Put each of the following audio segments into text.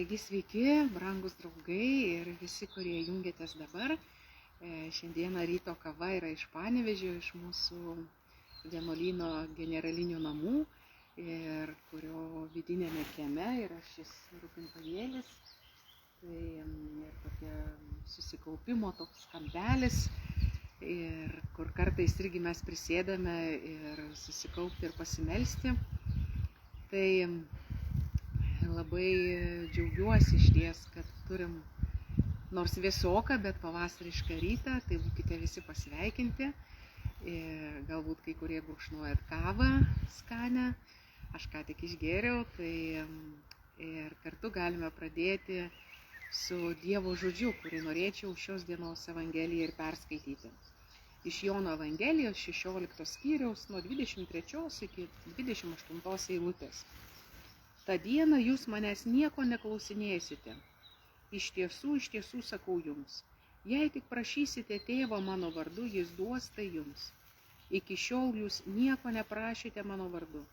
Taigi sveiki, brangus draugai ir visi, kurie jungiatės dabar. Šiandieną ryto kava yra iš Panevėžio, iš mūsų vienuolyno generalinių namų, ir kurio vidinėme kieme yra šis rūpintojėlis. Tai ir tokia susikaupimo toks kampelis, ir kur kartais irgi mes prisėdame ir susikaupti ir pasimelsti. Tai labai džiaugiuosi išties, kad turim nors vėsoką, bet pavasarišką rytą, tai būkite visi pasveikinti. Ir galbūt kai kurie gurkšnojat kavą skanę, aš ką tik išgėriau, tai ir kartu galime pradėti su Dievo žodžiu, kurį norėčiau šios dienos Evangeliją ir perskaityti. Iš Jono Evangelijos 16 skyriaus nuo 23 iki 28 eilutės. Ta diena jūs manęs nieko neklausinėsite. Iš tiesų sakau jums, jei tik prašysite tėvą mano vardu, jis duos tai jums. Iki šiol jūs nieko neprašėte mano vardu.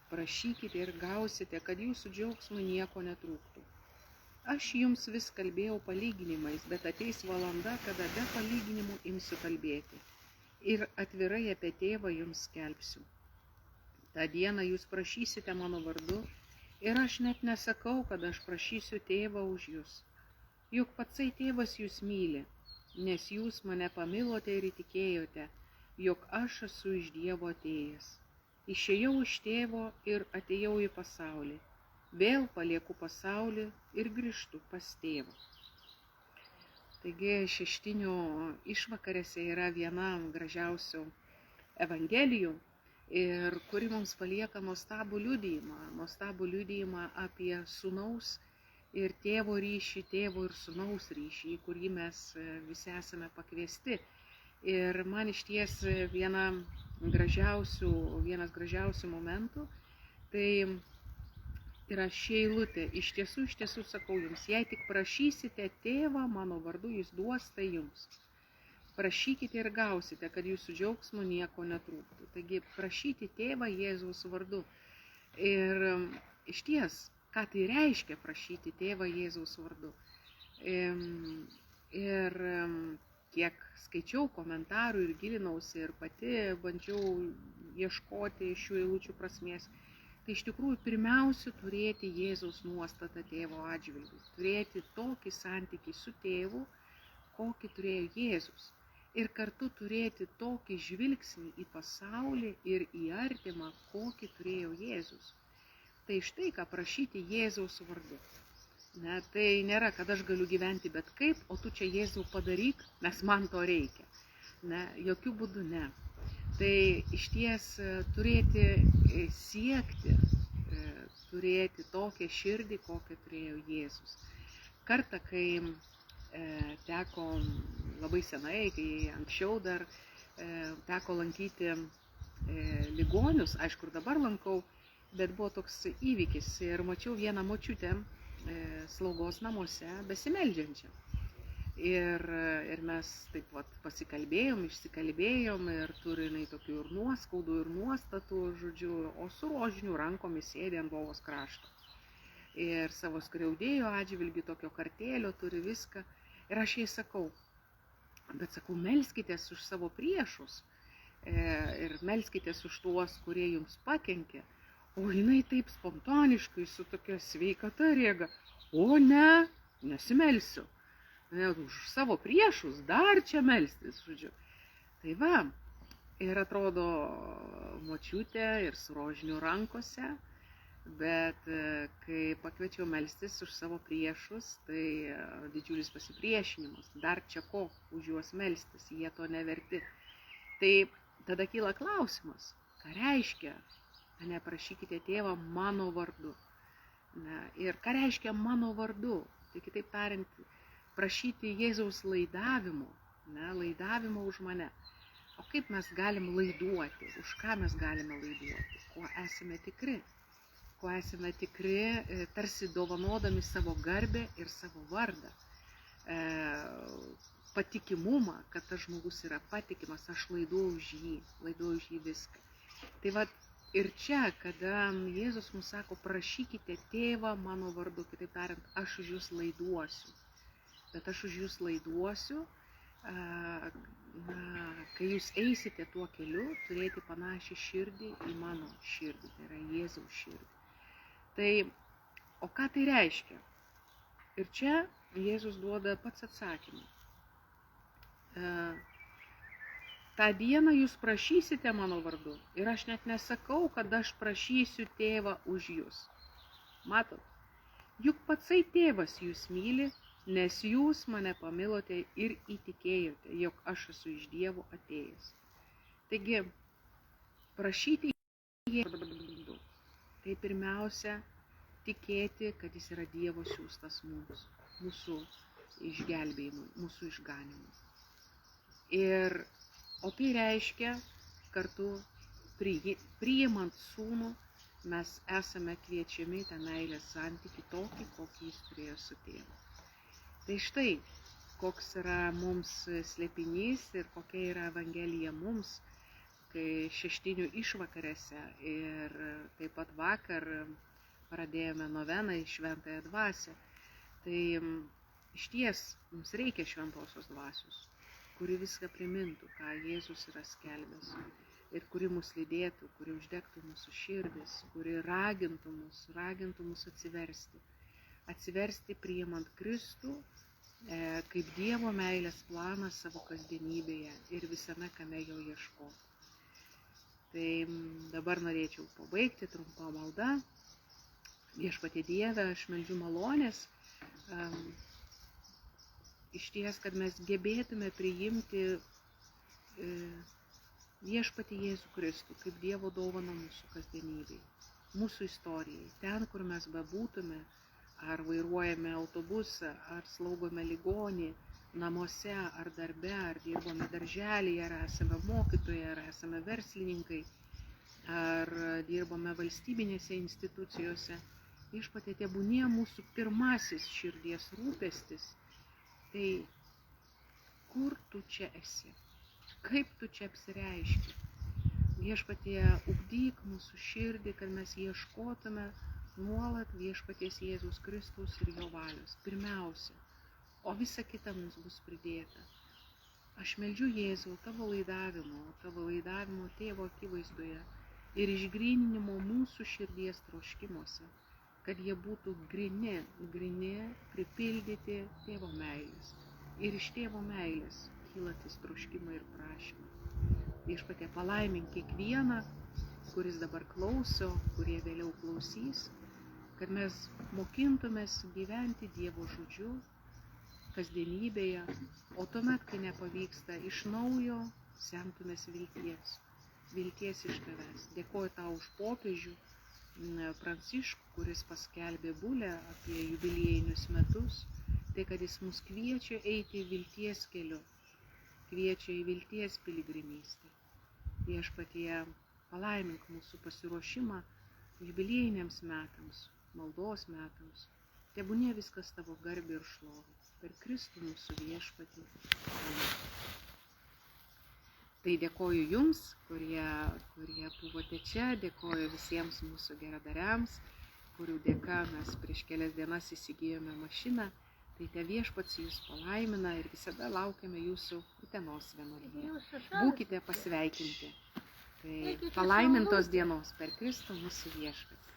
Prašykite ir gausite, kad jūsų džiaugsmui nieko netrūktų. Aš jums vis kalbėjau palyginimais, bet ateis valanda, kada be palyginimų imsiu kalbėti. Ir atvirai apie tėvą jums skelbsiu. Ta diena jūs prašysite mano vardu, ir aš net nesakau, kad aš prašysiu tėvą už jūs. Juk patsai tėvas jūs myli, nes jūs mane pamilote ir įtikėjote, jog aš esu iš Dievo atėjęs. Išėjau iš tėvo ir atėjau į pasaulį. Vėl palieku pasaulį ir grįžtu pas tėvą. Taigi šeštinių išvakarėse yra viena gražiausių Evangelijų, ir kuri mums palieka nuostabų liudijimą apie sūnaus ir tėvo ryšį, tėvo ir sūnaus ryšį, į kurį mes visi esame pakviesti. Ir man išties vienas gražiausių momentų, tai yra ši eilutė. Iš tiesų sakau jums, jei tik prašysite tėvą mano vardu, jis duos tai jums. Prašykite ir gausite, kad jūsų džiaugsmų nieko netrūktų. Taigi prašyti tėvą Jėzaus vardu. Ir išties, ką tai reiškia prašyti tėvą Jėzaus vardu. Ir kiek skaičiau komentarų ir gilinausi ir pati bandžiau ieškoti šių eilučių prasmės, tai iš tikrųjų pirmiausia turėti Jėzaus nuostatą tėvo atžvilgiu. Turėti tokį santykį su tėvu, kokį turėjo Jėzus. Ir kartu turėti tokį žvilgsnį į pasaulį ir į artimą, kokį turėjo Jėzus. Tai štai ką prašyti Jėzaus vardu. Tai nėra, kad aš galiu gyventi bet kaip, o tu čia Jėzau padaryk, nes man to reikia. Jokių būdų ne. Tai išties turėti siekti, turėti tokią širdį, kokią turėjo Jėzus. Kartą, kai teko labai senai, kai anksčiau dar teko lankyti ligonius, aišku, ir dabar lankau, bet buvo toks įvykis ir mačiau vieną močiutę slaugos namuose besimeldžiančią. Ir mes taip pasikalbėjom, išsikalbėjom ir turi jinai tokių ir nuoskaudų, ir nuostatų, žodžiu, o su rožiniu rankomis sėdi ant lovos krašto. Ir savo skriaudėjo atžvilgiu tokio kartėlio turi viską. Ir aš jai sakau, melskitės už savo priešus ir melskitės už tuos, kurie jums pakenkė. O jinai taip spontaniškai su tokia sveikata rėga, o ne, nesimelsiu. Už savo priešus dar čia melstis, žodžiu. Tai va, ir atrodo močiutė ir su rožiniu rankose. Bet kai pakviečiau melstis už savo priešus, tai didžiulis pasipriešinimas. Dar čia ko už juos melstis, jie to neverti. Tai tada kyla klausimas, ką reiškia, neprašykite tėvą mano vardu. Ir ką reiškia mano vardu? Tai kitaip tariant, prašyti Jėzaus laidavimo, laidavimo už mane. O kaip mes galim laiduoti? Už ką mes galime laiduoti? Kuo esame tikri? Kuo esame tikri, tarsi dovanodami savo garbę ir savo vardą. Patikimumą, kad tas žmogus yra patikimas, aš laiduoju už jį viską. Tai Ir čia, kada Jėzus mums sako, prašykite tėvą mano vardu, kitaip tariant, aš už jūs laiduosiu. Bet aš už jūs laiduosiu, kai jūs eisite tuo keliu, turėti panašią širdį į mano širdį, tai yra Jėzaus širdį. Tai, o ką tai reiškia? Ir čia Jėzus duoda pats atsakymą. tą dieną jūs prašysite mano vardu. Ir aš net nesakau, kad aš prašysiu tėvą už jūs. Matot, juk patsai tėvas jūs myli, nes jūs mane pamilote ir įtikėjote, jog aš esu iš Dievo atėjęs. Taigi, prašyti Jėzaus vardu, tai pirmiausia tikėti, kad jis yra Dievo siųstas mums, mūsų išgelbėjimui, mūsų išganimui. O tai reiškia, kartu priimant sūnų, mes esame kviečiami tą meilės santykį tokį, kokį jis turėjo su tėvu. Tai štai, koks yra mums slėpinys ir kokia yra Evangelija mums, kai šeštinių išvakarėse ir taip pat vakar pradėjome noveną į Šventąją Dvasią. Tai išties mums reikia šventosios dvasios, kuri viską primintų, ką Jėzus yra skelbęs ir kuri mus lydėtų, kuri uždegtų mūsų širdis, kuri ragintų mus atsiversti priimant Kristų kaip Dievo meilės planą savo kasdienybėje ir visame, kame jo ieškoti. Tai dabar norėčiau pabaigti trumpą maldą. Viešpatie Dieve, aš meldžiu malonės, išties, kad mes gebėtume priimti Viešpatį Jėzų Kristų kaip Dievo dovaną mūsų kasdienybei, mūsų istorijai, ten, kur mes bebūtume, ar vairuojame autobusą, ar slaugome ligonį, namuose, ar darbe, ar dirbome darželyje, ar esame mokytojai, ar esame verslininkai, ar dirbome valstybinėse institucijose. Viešpatie, tebūnie mūsų pirmasis širdies rūpestis, tai kur tu čia esi? Kaip tu čia apsireiški? Viešpatie, ugdyk mūsų širdį, kad mes ieškotume nuolat Viešpaties Jėzaus Kristaus ir jo valios. Pirmiausia, o visa kita mums bus pridėta. Aš meldžiu Jėzau tavo laidavimo tėvo akivaizdoje ir išgryninimo mūsų širdies troškimuose, kad jie būtų gryni, pripildyti tėvo meilės. Ir iš tėvo meilės kylantis troškimai ir prašymai. Viešpatie, palaimink kiekvieną, kuris dabar klauso, kurie vėliau klausys, kad mes mokintumės gyventi Dievo žodžiu kasdienybėje, o tuomet, kai nepavyksta, iš naujo semtumės vilties iš tavęs. Dėkoju tau už popiežių Pranciškų, kuris paskelbė bulę apie jubiliejinius metus, tai kad jis mus kviečia eiti vilties keliu, kviečia į vilties piligrimystę. Viešpatie, palaimink mūsų pasiruošimą jubiliejiniams metams, maldos metams. Tebūnie viskas tavo garbė ir šlovė. Per Kristų mūsų viešpatį. Amen. Tai dėkoju jums, kurie buvote čia, dėkoju visiems mūsų geradariams, kurių dėka mes prieš kelias dienas įsigijome mašiną. Tai te viešpats jūs palaimina ir visada laukiame jūsų Utenos vienuolyne. Būkite pasveikinti. Tai palaimintos dienos per Kristų mūsų viešpatį.